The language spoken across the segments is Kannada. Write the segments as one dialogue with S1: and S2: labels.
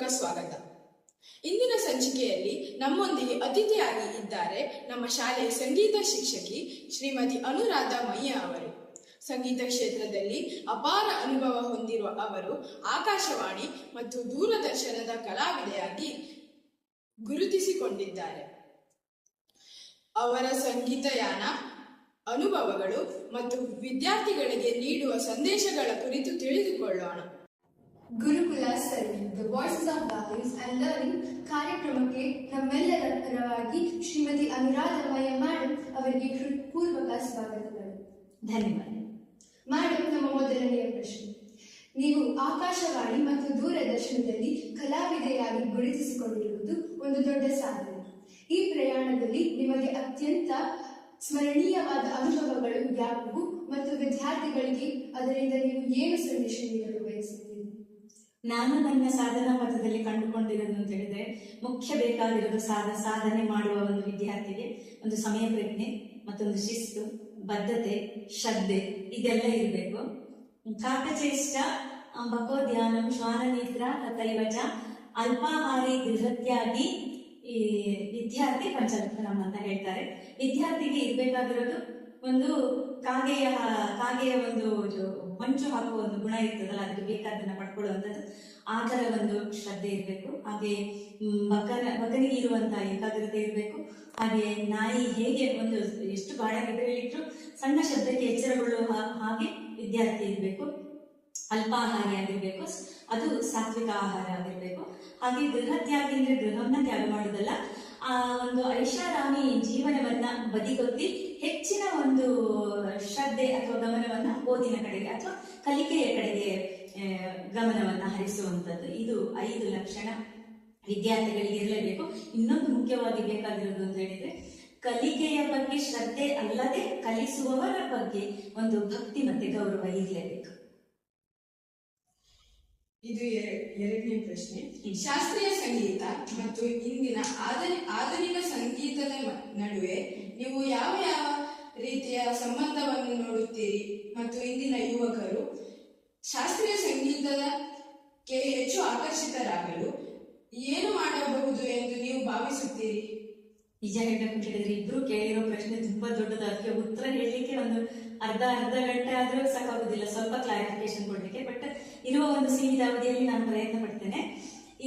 S1: ಹೃತ್ಪೂರ್ವಕ ಸ್ವಾಗತ. ಇಂದಿನ ಸಂಚಿಕೆಯಲ್ಲಿ ನಮ್ಮೊಂದಿಗೆ ಅತಿಥಿಯಾಗಿ ಇದ್ದಾರೆ ನಮ್ಮ ಶಾಲೆಯ ಸಂಗೀತ ಶಿಕ್ಷಕಿ ಶ್ರೀಮತಿ ಅನುರಾಧ ಮಯ್ಯ ಅವರು. ಸಂಗೀತ ಕ್ಷೇತ್ರದಲ್ಲಿ ಅಪಾರ ಅನುಭವ ಹೊಂದಿರುವ ಅವರು ಆಕಾಶವಾಣಿ ಮತ್ತು ದೂರದರ್ಶನದ ಕಲಾವಿದೆಯಾಗಿ ಗುರುತಿಸಿಕೊಂಡಿದ್ದಾರೆ. ಅವರ ಸಂಗೀತಯಾನ, ಅನುಭವಗಳು ಮತ್ತು ವಿದ್ಯಾರ್ಥಿಗಳಿಗೆ ನೀಡುವ ಸಂದೇಶಗಳ ಕುರಿತು ತಿಳಿದುಕೊಳ್ಳೋಣ.
S2: ಗುರುಕುಲ ಸರಣಿ the voices of values and learning ಕಾರ್ಯಕ್ರಮಕ್ಕೆ ನಮ್ಮೆಲ್ಲರ ಪರವಾಗಿ ಶ್ರೀಮತಿ ಅನುರಾಧ ಮಯ್ಯ ಮೇಡಮ್ ಅವರಿಗೆ ಹೃತ್ಪೂರ್ವಕ ಸ್ವಾಗತಗಳು.
S3: ಧನ್ಯವಾದ.
S2: ಮೇಡಮ್, ನಮ್ಮ ಮೊದಲನೆಯ ಪ್ರಶ್ನೆ, ನೀವು ಆಕಾಶವಾಣಿ ಮತ್ತು ದೂರದರ್ಶನದಲ್ಲಿ ಕಲಾವಿದೆಯಾಗಿ ಗುರುತಿಸಿಕೊಂಡಿರುವುದು ಒಂದು ದೊಡ್ಡ ಸಾಧನೆ. ಈ ಪ್ರಯಾಣದಲ್ಲಿ ನಿಮಗೆ ಅತ್ಯಂತ ಸ್ಮರಣೀಯವಾದ ಅನುಭವಗಳು ಯಾವುವು ಮತ್ತು ವಿದ್ಯಾರ್ಥಿಗಳಿಗೆ ಅದರಿಂದ ನೀವು ಏನು ಸಂದೇಶ ನೀಡಲು ಬಯಸುತ್ತೀರಿ?
S3: ನಾನು ನನ್ನ ಸಾಧನಾ ಪಥದಲ್ಲಿ ಕಂಡುಕೊಂಡಿರೋದು ಅಂತ ಹೇಳಿದ್ರೆ, ಮುಖ್ಯ ಬೇಕಾಗಿರೋದು ಸಾಧನೆ ಮಾಡುವ ಒಂದು ವಿದ್ಯಾರ್ಥಿಗೆ ಒಂದು ಸಮಯ ಪ್ರಜ್ಞೆ, ಮತ್ತೊಂದು ಶಿಸ್ತು, ಬದ್ಧತೆ, ಶ್ರದ್ಧೆ ಇದೆಲ್ಲ ಇರಬೇಕು. ಕಾಕಚೇಷ್ಟ ಬಕೋ ಧ್ಯಾನಂ ಶ್ವಾನನೇತ್ರ ತಥೈವಚ ಅಲ್ಪಾಹಾರಿ ಗೃಹತ್ಯಾಗಿ ಈ ವಿದ್ಯಾರ್ಥಿ ಪಂಚರತ್ನಂ ಅಂತ ಹೇಳ್ತಾರೆ. ವಿದ್ಯಾರ್ಥಿಗೆ ಇರ್ಬೇಕಾಗಿರೋದು ಒಂದು ಕಾಗೆಯ ಒಂದು ಮಂಚು ಹಾಕುವ ಒಂದು ಗುಣ ಇರ್ತದಲ್ಲ, ಅದಕ್ಕೆ ಬೇಕಾದನ್ನ ಪಡ್ಕೊಳ್ಳುವಂಥದ್ದು. ಆ ಥರ ಒಂದು ಶ್ರದ್ಧೆ ಇರಬೇಕು. ಹಾಗೆ ಬಕನಿಗೆ ಇರುವಂತಹ ಏಕಾಗ್ರತೆ ಇರಬೇಕು. ಹಾಗೆ ನಾಯಿ ಹೇಗೆ ಒಂದು ಎಷ್ಟು ಗಾಢ ನಿದ್ರೆಯಲ್ಲಿಟ್ಟರು ಸಣ್ಣ ಶಬ್ದಕ್ಕೆ ಎಚ್ಚರಗೊಳ್ಳುವ ಹಾಗೆ ವಿದ್ಯಾರ್ಥಿ ಇರಬೇಕು. ಅಲ್ಪಾಹಾರಿ ಆಗಿರ್ಬೇಕು, ಅದು ಸಾತ್ವಿಕ ಆಹಾರ ಆಗಿರ್ಬೇಕು. ಹಾಗೆ ಗೃಹತ್ಯಾಗಿ ಅಂದ್ರೆ ಗೃಹವನ್ನ ತ್ಯಾಗ ಮಾಡುವುದಲ್ಲ, ಆ ಒಂದು ಐಷಾರಾಮಿ ಜೀವನವನ್ನ ಬದಿಗೊತ್ತಿ ಹೆಚ್ಚಿನ ಒಂದು ಶ್ರದ್ಧೆ ಅಥವಾ ಗಮನವನ್ನ ಓದಿನ ಕಡೆಗೆ ಅಥವಾ ಕಲಿಕೆಯ ಕಡೆಗೆ ಗಮನವನ್ನ ಹರಿಸುವಂಥದ್ದು. ಇದು 5 ಲಕ್ಷಣ ವಿದ್ಯಾರ್ಥಿಗಳಿಗೆ ಇರಲೇಬೇಕು. ಇನ್ನೊಂದು ಮುಖ್ಯವಾಗಿ ಬೇಕಾಗಿರೋದು ಅಂತ ಹೇಳಿದ್ರೆ, ಕಲಿಕೆಯ ಬಗ್ಗೆ ಶ್ರದ್ಧೆ ಅಲ್ಲದೆ ಕಲಿಸುವವರ ಬಗ್ಗೆ ಒಂದು ಭಕ್ತಿ ಮತ್ತೆ ಗೌರವ ಇರಲೇಬೇಕು.
S1: ಇದು ಎರಡನೇ ಪ್ರಶ್ನೆ. ಶಾಸ್ತ್ರೀಯ ಸಂಗೀತ ಮತ್ತು ಇಂದಿನ ಆಧುನಿಕ ಸಂಗೀತದ ನಡುವೆ ನೀವು ಯಾವ ಯಾವ ರೀತಿಯ ಸಂಬಂಧವನ್ನು ನೋಡುತ್ತೀರಿ ಮತ್ತು ಇಂದಿನ ಯುವಕರು ಶಾಸ್ತ್ರೀಯ ಸಂಗೀತಕ್ಕೆ ಹೆಚ್ಚು ಆಕರ್ಷಿತರಾಗಲು ಏನು ಮಾಡಬಹುದು ಎಂದು ನೀವು ಭಾವಿಸುತ್ತೀರಿ?
S3: ನಿಜ ಹೇಳಬೇಕು ಹೇಳಿದ್ರೆ, ಇಬ್ರು ಕೇಳಿರೋ ಪ್ರಶ್ನೆ ತುಂಬಾ ದೊಡ್ಡದು. ಅದಕ್ಕೆ ಉತ್ತರ ಹೇಳಲಿಕ್ಕೆ ಒಂದು ಅರ್ಧ ಗಂಟೆ ಆದ್ರೂ ಸಾಕಾಗುದಿಲ್ಲ ಸ್ವಲ್ಪ ಕ್ಲಾರಿಫಿಕೇಶನ್ ಕೊಡ್ಲಿಕ್ಕೆ. ಬಟ್ ಇರುವ ಒಂದು ಸೀಮಿತ ಅವಧಿಯಲ್ಲಿ ನಾನು ಪ್ರಯತ್ನ ಪಡ್ತೇನೆ.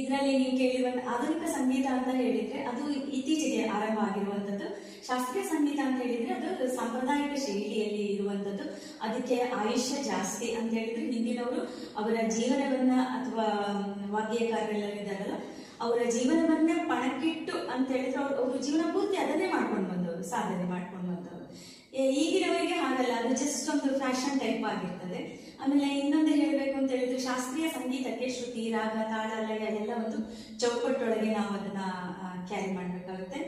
S3: ಇದರಲ್ಲಿ ನೀವು ಕೇಳಿರುವ ಆಧುನಿಕ ಸಂಗೀತ ಅಂತ ಹೇಳಿದ್ರೆ ಅದು ಇತ್ತೀಚೆಗೆ ಆರಂಭ ಆಗಿರುವಂತದ್ದು. ಶಾಸ್ತ್ರೀಯ ಸಂಗೀತ ಅಂತ ಹೇಳಿದ್ರೆ ಅದು ಸಾಂಪ್ರದಾಯಿಕ ಶೈಲಿಯಲ್ಲಿ ಇರುವಂತದ್ದು. ಅದಕ್ಕೆ ಆಯುಷ್ಯ ಜಾಸ್ತಿ ಅಂತ ಹೇಳಿದ್ರೆ, ಹಿಂದಿನವರು ಅವರ ಜೀವನವನ್ನ ಅಥವಾ ವಾಗ್ಯಕಾರರೆಲ್ಲರಿದ್ದಾರಲ್ಲ, ಅವರ ಜೀವನವನ್ನೇ ಪಣಕ್ಕಿಟ್ಟು ಅಂತ ಹೇಳಿದ್ರೆ ಅವರು ಜೀವನ ಪೂರ್ತಿ ಅದನ್ನೇ ಮಾಡ್ಕೊಂಡು ಬಂದವರು, ಸಾಧನೆ ಮಾಡ್ಕೊಂಡು ಬಂದವರು. ಈಗಿನವರಿಗೆ ಹಾಗಲ್ಲ, ಅದು ಜಸ್ಟ್ ಒಂದು ಫ್ಯಾಷನ್ ಟೈಪ್ ಆಗಿರ್ತದೆ. ಆಮೇಲೆ ಇನ್ನೊಂದು ಹೇಳಬೇಕು ಅಂತ ಹೇಳಿದ್ರೆ, ಶಾಸ್ತ್ರೀಯ ಸಂಗೀತಕ್ಕೆ ಶ್ರುತಿ, ರಾಗ, ತಾಳ, ಲಯ ಎಲ್ಲ ಒಂದು ಚೌಕಟ್ಟೊಳಗೆ ನಾವು ಅದನ್ನ ಕ್ಯಾರಿ ಮಾಡಬೇಕಾಗುತ್ತೆ.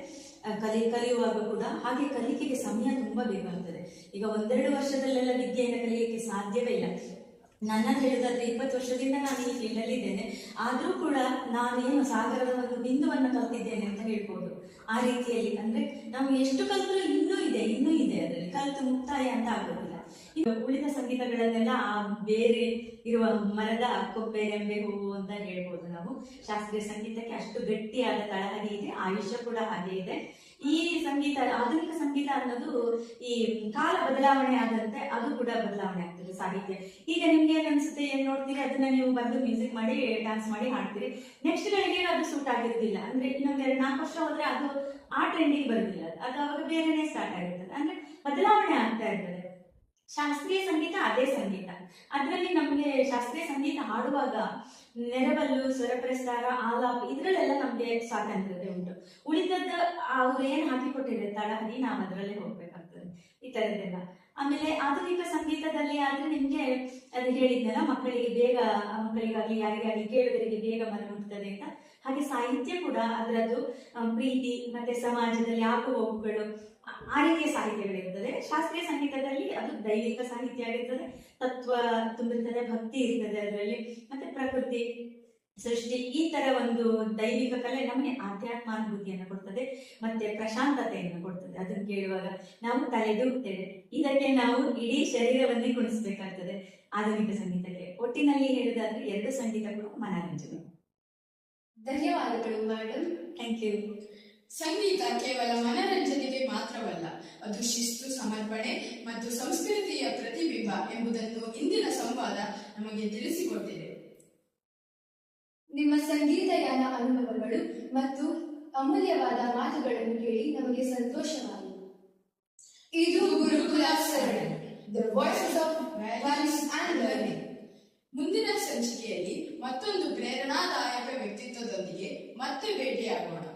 S3: ಕಲಿಯುವಾಗ ಕೂಡ ಹಾಗೆ ಕಲಿಕೆಗೆ ಸಮಯ ತುಂಬಾ ಬೇಕಾಗ್ತದೆ. ಈಗ 1-2 ವರ್ಷದಲ್ಲೆಲ್ಲ ವಿದ್ಯೆಯನ್ನು ಕಲಿಯಲಿಕ್ಕೆ ಸಾಧ್ಯವೇ ಇಲ್ಲ. ನನ್ನದು ಹೇಳಿದಾದ್ರೆ 20 ವರ್ಷದಿಂದ ನಾನು ಈ ಫೀಲ್ಡ್ ಅಲ್ಲಿ ಇದ್ದೇನೆ. ಆದ್ರೂ ಕೂಡ ನಾನೇನು ಸಾಗರದ ಒಂದು ಬಿಂದುವನ್ನು ಕಲ್ತಿದ್ದೇನೆ ಅಂತ ಹೇಳ್ಬೋದು. ಆ ರೀತಿಯಲ್ಲಿ ಅಂದ್ರೆ ನಾವು ಎಷ್ಟು ಕಲಿತರೂ ಇನ್ನೂ ಇದೆ ಅದರಲ್ಲಿ ಕಲಿತು ಮುಕ್ತಾಯ ಅಂತ ಆಗೋದಿಲ್ಲ. ಈಗ ಉಳಿದ ಸಂಗೀತಗಳನ್ನೆಲ್ಲ ಬೇರೆ ಇರುವ ಮರದ ಕೊಬ್ಬೆ ರೆಂಬೆ ಹೂವು ಅಂತ ಹೇಳ್ಬೋದು ನಾವು. ಶಾಸ್ತ್ರೀಯ ಸಂಗೀತಕ್ಕೆ ಅಷ್ಟು ಗಟ್ಟಿಯಾದ ತಳಹದಿ ಇದೆ, ಆಯುಷ್ಯ ಕೂಡ ಹಾಗೆ ಇದೆ. ಈ ಸಂಗೀತ, ಆಧುನಿಕ ಸಂಗೀತ ಅನ್ನೋದು ಈ ಕಾಲ ಬದಲಾವಣೆ ಆದಂತೆ ಅದು ಕೂಡ ಬದಲಾವಣೆ ಆಗ್ತದೆ. ಸಾಹಿತ್ಯ ಈಗ ನಿಮ್ಗೆ ಏನ್ ಅನ್ಸುತ್ತೆ, ಏನ್ ನೋಡ್ತೀರಿ ಅದನ್ನ ನೀವು ಬಂದು ಮ್ಯೂಸಿಕ್ ಮಾಡಿ ಡ್ಯಾನ್ಸ್ ಮಾಡಿ ಹಾಡ್ತೀರಿ. ನೆಕ್ಸ್ಟ್ ಗಳಿಗೆ ಅದು ಸೂಟ್ ಆಗಿರೋದಿಲ್ಲ. ಅಂದ್ರೆ ಇನ್ನೊಂದ್ 2-4 ವರ್ಷ ಹೋದ್ರೆ ಅದು ಆ ಟ್ರೆಂಡಿಗೆ ಬರುದಿಲ್ಲ, ಅದು ಅವಾಗ ಬೇರೆನೆ ಸ್ಟಾರ್ಟ್ ಆಗಿರ್ತದೆ. ಅಂದ್ರೆ ಬದಲಾವಣೆ ಆಗ್ತಾ ಇರ್ತದೆ. ಶಾಸ್ತ್ರೀಯ ಸಂಗೀತ ಅದೇ ಸಂಗೀತ. ಅದರಲ್ಲಿ ನಮ್ಗೆ ಶಾಸ್ತ್ರೀಯ ಸಂಗೀತ ಹಾಡುವಾಗ ನೆರವಲ್ಲು, ಸ್ವರ ಪ್ರಸ್ತಾರ, ಆಲಾಪ ಇದ್ರಲ್ಲೆಲ್ಲ ನಮ್ಗೆ ಸ್ವಾತಂತ್ರ್ಯತೆ ಉಂಟು. ಉಳಿದದ್ದು ಅವ್ರು ಏನ್ ಹಾಕಿಕೊಟ್ಟಿದ್ದಾರೆ ತಳಹದಿ, ನಾವು ಅದರಲ್ಲೇ ಹೋಗ್ಬೇಕಾಗ್ತದೆ, ಈ ತರದ್ದೆಲ್ಲ. ಆಮೇಲೆ ಆಧುನಿಕ ಸಂಗೀತದಲ್ಲಿ ಆದ್ರೆ ನಿಮ್ಗೆ ಅದು ಹೇಳಿದ್ನಲ್ಲ, ಮಕ್ಕಳಿಗಾಗ್ಲಿ ಯಾರಿಗಾಗ್ಲಿ ಕೇಳುಗರಿಗೆ ಬೇಗ ಮನ ಮುಟ್ತದೆ ಅಂತ. ಹಾಗೆ ಸಾಹಿತ್ಯ ಕೂಡ ಅದರದ್ದು ಪ್ರೀತಿ ಮತ್ತೆ ಸಮಾಜದಲ್ಲಿ ಆಗುವ ಹೋಗುಗಳು ಆ ರೀತಿಯ ಸಾಹಿತ್ಯಗಳಿರ್ತದೆ. ಶಾಸ್ತ್ರೀಯ ಸಂಗೀತದಲ್ಲಿ ಅದು ದೈವಿಕ ಸಾಹಿತ್ಯ ಆಗಿರ್ತದೆ, ತತ್ವ ತುಂಬಿರ್ತದೆ, ಭಕ್ತಿ ಇರ್ತದೆ ಅದರಲ್ಲಿ, ಮತ್ತೆ ಪ್ರಕೃತಿ, ಸೃಷ್ಟಿ, ಈ ತರ ಒಂದು ದೈವಿಕ ಕಲೆ ನಮಗೆ ಆಧ್ಯಾತ್ಮಾನುಭೂತಿಯನ್ನು ಕೊಡ್ತದೆ, ಮತ್ತೆ ಪ್ರಶಾಂತತೆಯನ್ನು ಕೊಡ್ತದೆ. ಅದನ್ನು ಕೇಳುವಾಗ ನಾವು ತಲೆದೂಗ್ತೇವೆ. ಇದಕ್ಕೆ ನಾವು ಇಡೀ ಶರೀರವನ್ನೇ ಗುಣಿಸ್ಬೇಕಾಗ್ತದೆ ಆಧುನಿಕ ಸಂಗೀತಕ್ಕೆ. ಒಟ್ಟಿನಲ್ಲಿ ಹೇಳುವುದಾದ್ರೆ 2 ಸಂಗೀತ ಕೂಡ ಮನರಂಜನೆ.
S2: ಧನ್ಯವಾದಗಳು ಮೇಡಮ್.
S3: Thank you.
S1: ಸಂಗೀತ ಕೇವಲ ಮನರಂಜನೆಗೆ ಮಾತ್ರವಲ್ಲ, ಅದು ಶಿಸ್ತು, ಸಮರ್ಪಣೆ ಮತ್ತು ಸಂಸ್ಕೃತಿಯ ಪ್ರತಿಬಿಂಬ ಎಂಬುದನ್ನು ಇಂದಿನ ಸಂವಾದ ನಮಗೆ ತಿಳಿಸಿಕೊಟ್ಟಿದೆ.
S2: ನಿಮ್ಮ ಸಂಗೀತಯಾನ ಅನುಭವಗಳು ಮತ್ತು ಅಮೂಲ್ಯವಾದ ಮಾತುಗಳನ್ನು ಕೇಳಿ ನಮಗೆ ಸಂತೋಷವಾಯಿತು. ಇದು ಗುರುಕುಲ ಸರಣಿ, the voices of values and learning.
S1: ಮುಂದಿನ ಸಂಚಿಕೆಯಲ್ಲಿ ಮತ್ತೊಂದು ಪ್ರೇರಣಾದಾಯಕ ವ್ಯಕ್ತಿತ್ವದೊಂದಿಗೆ ಮತ್ತೆ ಭೇಟಿಯಾಗೋಣ.